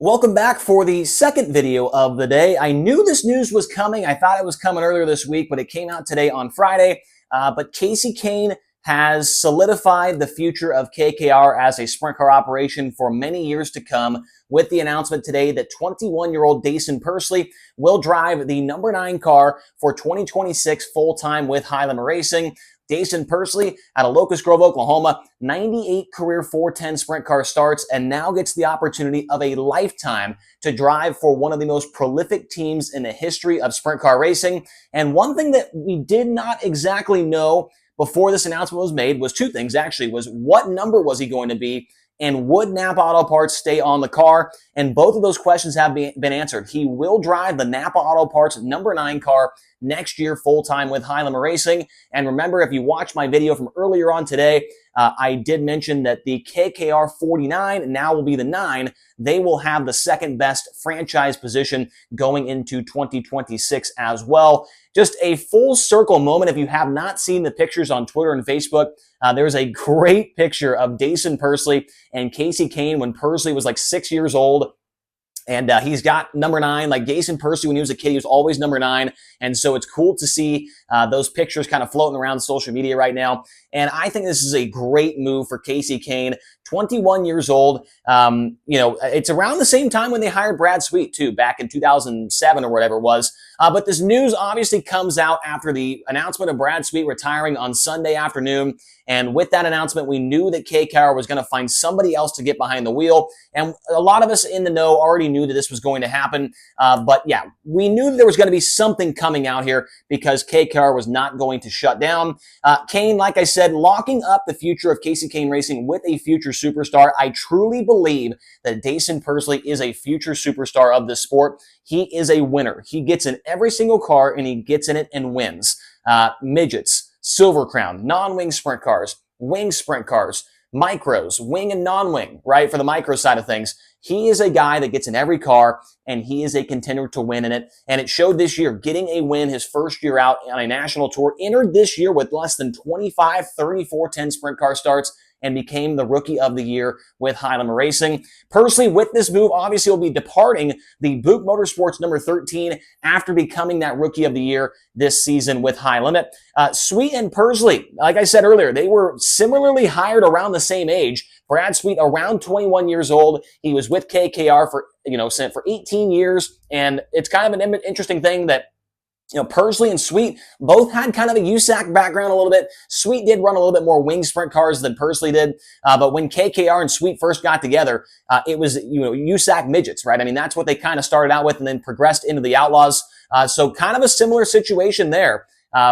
Welcome back for the second video of the day. I knew this news was coming. I thought it was coming earlier this week, but it came out today on Friday. But Kasey Kahne has solidified the future of KKR as a sprint car operation for many years to come with the announcement today that 21-year-old Daison Pursley will drive the number 9 car for 2026 full-time with Daison Racing. Daison Pursley out of Locust Grove, Oklahoma, 98 career 410 sprint car starts, and now gets the opportunity of a lifetime to drive for one of the most prolific teams in the history of sprint car racing. And one thing that we did not exactly know before this announcement was made was two things, actually, was what number was he going to be, and would NAPA Auto Parts stay on the car? And both of those questions have been answered. He will drive the NAPA Auto Parts number 9 car next year full-time with Daison Racing. And remember, if you watched my video from earlier on today, I did mention that the KKR 49 now will be the 9. They will have the second best franchise position going into 2026 as well. Just a full circle moment. If you have not seen the pictures on Twitter and Facebook, there's a great picture of Daison Pursley and Kasey Kahne when Persley was like 6 years old. And he's got number 9, like Daison Pursley when he was a kid, he was always number 9. And so it's cool to see those pictures kind of floating around social media right now. And I think this is a great move for Kasey Kahne, 21 years old. It's around the same time when they hired Brad Sweet too, back in 2007 or whatever it was. But this news obviously comes out after the announcement of Brad Sweet retiring on Sunday afternoon. And with that announcement, we knew that KKR was going to find somebody else to get behind the wheel. And a lot of us in the know already knew that this was going to happen. But yeah, we knew that there was going to be something coming out here because KKR was not going to shut down. Kahne, like I said, locking up the future of Kasey Kahne Racing with a future superstar. I truly believe that Daison Pursley is a future superstar of this sport. He is a winner. He gets in every single car and he gets in it and wins. Midgets, Silver Crown, non-wing sprint cars, wing sprint cars, micros, wing and non-wing, right? For the micro side of things. He is a guy that gets in every car and he is a contender to win in it. And it showed this year, getting a win his first year out on a national tour, entered this year with less than 25, 34, 10 sprint car starts, and became the Rookie of the Year with Daison Racing. Pursley, with this move, obviously will be departing the Buick Motorsports number 13 after becoming that Rookie of the Year this season with High Limit. Sweet and Persley, like I said earlier, they were similarly hired around the same age. Brad Sweet, around 21 years old. He was with KKR for 18 years. And it's kind of an interesting thing that Persley and Sweet both had kind of a USAC background a little bit. Sweet did run a little bit more wing sprint cars than Persley did. But when KKR and Sweet first got together, it was, USAC midgets, right? I mean, that's what they kind of started out with and then progressed into the Outlaws. So kind of a similar situation there.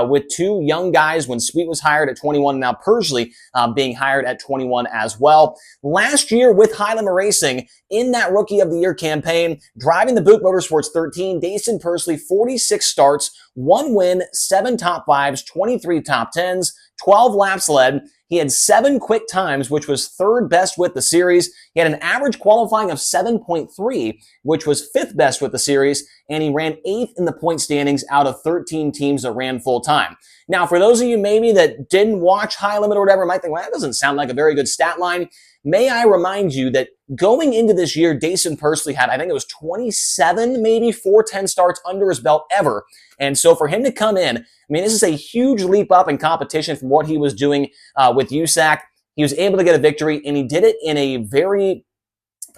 With two young guys when Sweet was hired at 21 and now Persley being hired at 21 as well. Last year with Daison Racing in that Rookie of the Year campaign, driving the Buick Motorsports 13, Daison Pursley, 46 starts, 1 win, 7 top 5s, 23 top 10s, 12 laps led. He had 7 quick times, which was 3rd best with the series. He had an average qualifying of 7.3, which was 5th best with the series, and he ran 8th in the point standings out of 13 teams that ran full time. Now, for those of you maybe that didn't watch High Limit or whatever, might think, well, that doesn't sound like a very good stat line. May I remind you that going into this year, Daison Pursley had, I think it was 27, maybe 410 starts under his belt ever. And so for him to come in, I mean, this is a huge leap up in competition from what he was doing with USAC. He was able to get a victory, and he did it in a very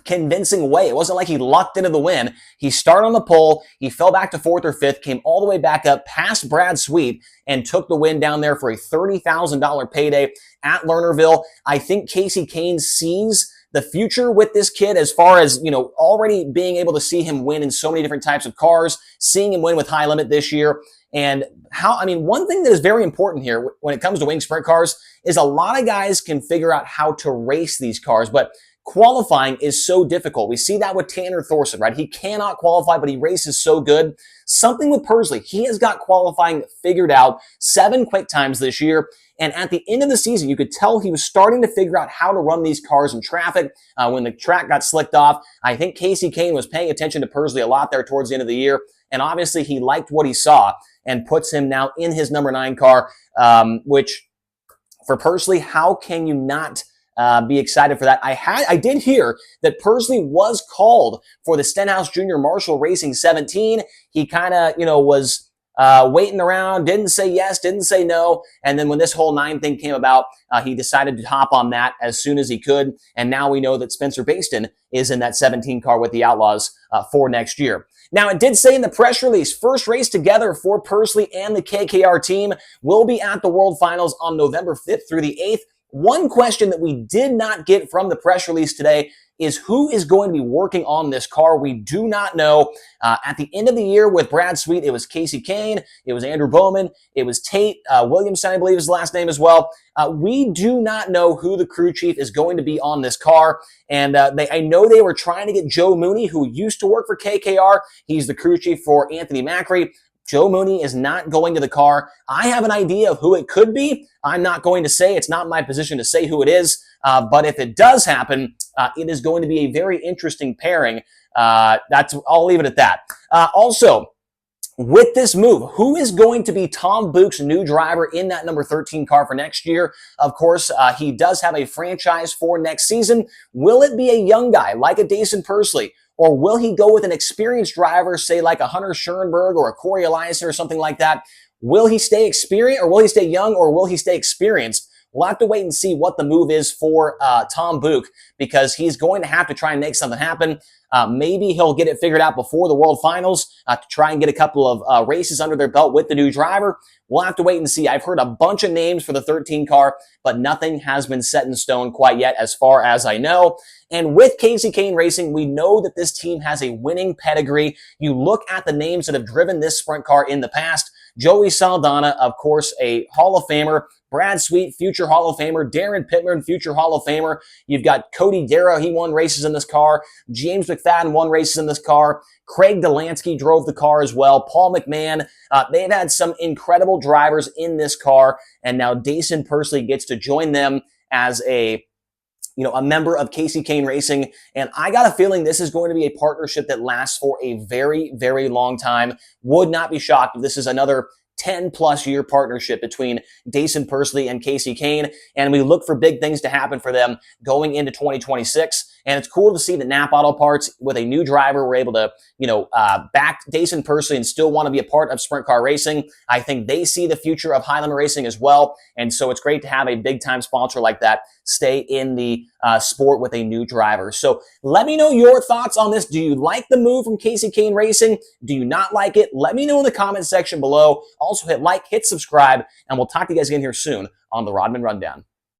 convincing way. It wasn't like he lucked into the win. He started on the pole, he fell back to 4th or 5th, came all the way back up past Brad Sweet, and took the win down there for a $30,000 payday at Lernerville. I think Kasey Kahne sees the future with this kid as far as, already being able to see him win in so many different types of cars, seeing him win with High Limit this year. And one thing that is very important here when it comes to wing sprint cars is a lot of guys can figure out how to race these cars, but qualifying is so difficult. We see that with Tanner Thorson, right? He cannot qualify, but he races so good. Something with Persley. He has got qualifying figured out, 7 quick times this year. And at the end of the season, you could tell he was starting to figure out how to run these cars in traffic when the track got slicked off. I think Kasey Kahne was paying attention to Persley a lot there towards the end of the year. And obviously, he liked what he saw and puts him now in his number 9 car, which for Persley, how can you not be excited for that. I did hear that Persley was called for the Stenhouse Junior Marshall Racing 17. He kind of, was waiting around, didn't say yes, didn't say no. And then when this whole 9 thing came about, he decided to hop on that as soon as he could. And now we know that Spencer Baston is in that 17 car with the Outlaws for next year. Now, it did say in the press release, first race together for Persley and the KKR team will be at the World Finals on November 5th through the 8th. One question that we did not get from the press release today is who is going to be working on this car. We do not know. At the end of the year with Brad Sweet, it was Kasey Kahne, it was Andrew Bowman, it was Tate Williamson, I believe is the last name as well. We do not know who the crew chief is going to be on this car. And I know they were trying to get Joe Mooney, who used to work for KKR. He's the crew chief for Anthony Macri. Joe Mooney is not going to the car. I have an idea of who it could be. I'm not going to say. It's not my position to say who it is. But if it does happen, it is going to be a very interesting pairing. I'll leave it at that. Also, with this move, who is going to be Tom Buch's new driver in that number 13 car for next year? Of course, he does have a franchise for next season. Will it be a young guy like a Daison Pursley? Or will he go with an experienced driver, say like a Hunter Schoenberg or a Corey Eliason or something like that? Will he stay experienced, or will he stay young, or will he stay experienced? We'll have to wait and see what the move is for Tom Buch, because he's going to have to try and make something happen. Maybe he'll get it figured out before the World Finals to try and get a couple of races under their belt with the new driver. We'll have to wait and see. I've heard a bunch of names for the 13 car, but nothing has been set in stone quite yet as far as I know. And with Kasey Kahne Racing, we know that this team has a winning pedigree. You look at the names that have driven this sprint car in the past. Joey Saldana, of course, a Hall of Famer. Brad Sweet, future Hall of Famer. Darren Pittman, future Hall of Famer. You've got Cody Darrow. He won races in this car. James McFadden won races in this car. Craig Delansky drove the car as well. Paul McMahon. They've had some incredible drivers in this car. And now Daison Pursley gets to join them as a member of Kasey Kahne Racing. And I got a feeling this is going to be a partnership that lasts for a very, very long time. Would not be shocked if this is another 10-plus year partnership between Daison Pursley and Kasey Kahne, and we look for big things to happen for them going into 2026. And it's cool to see that NAPA Auto Parts, with a new driver, were able to, back Daison Pursley and still want to be a part of sprint car racing. I think they see the future of High Limit Racing as well, and so it's great to have a big-time sponsor like that stay in the sport with a new driver. So let me know your thoughts on this. Do you like the move from Kasey Kahne Racing? Do you not like it? Let me know in the comment section below. Also hit like, hit subscribe, and we'll talk to you guys again here soon on the Rodman Rundown.